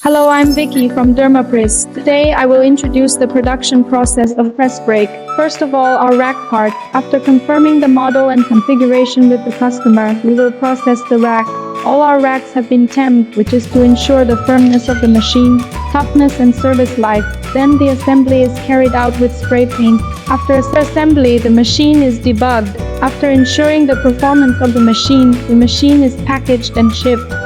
Hello, I'm Vicky from Durmapress. Today I will introduce the production process of press brake. First of all, our rack part. After confirming the model and configuration with the customer, we will process the rack. All our racks have been temmed, which is to ensure the firmness of the machine, toughness and service life. Then the assembly is carried out with spray paint. After assembly, the machine is debugged. After ensuring the performance of the machine is packaged and shipped.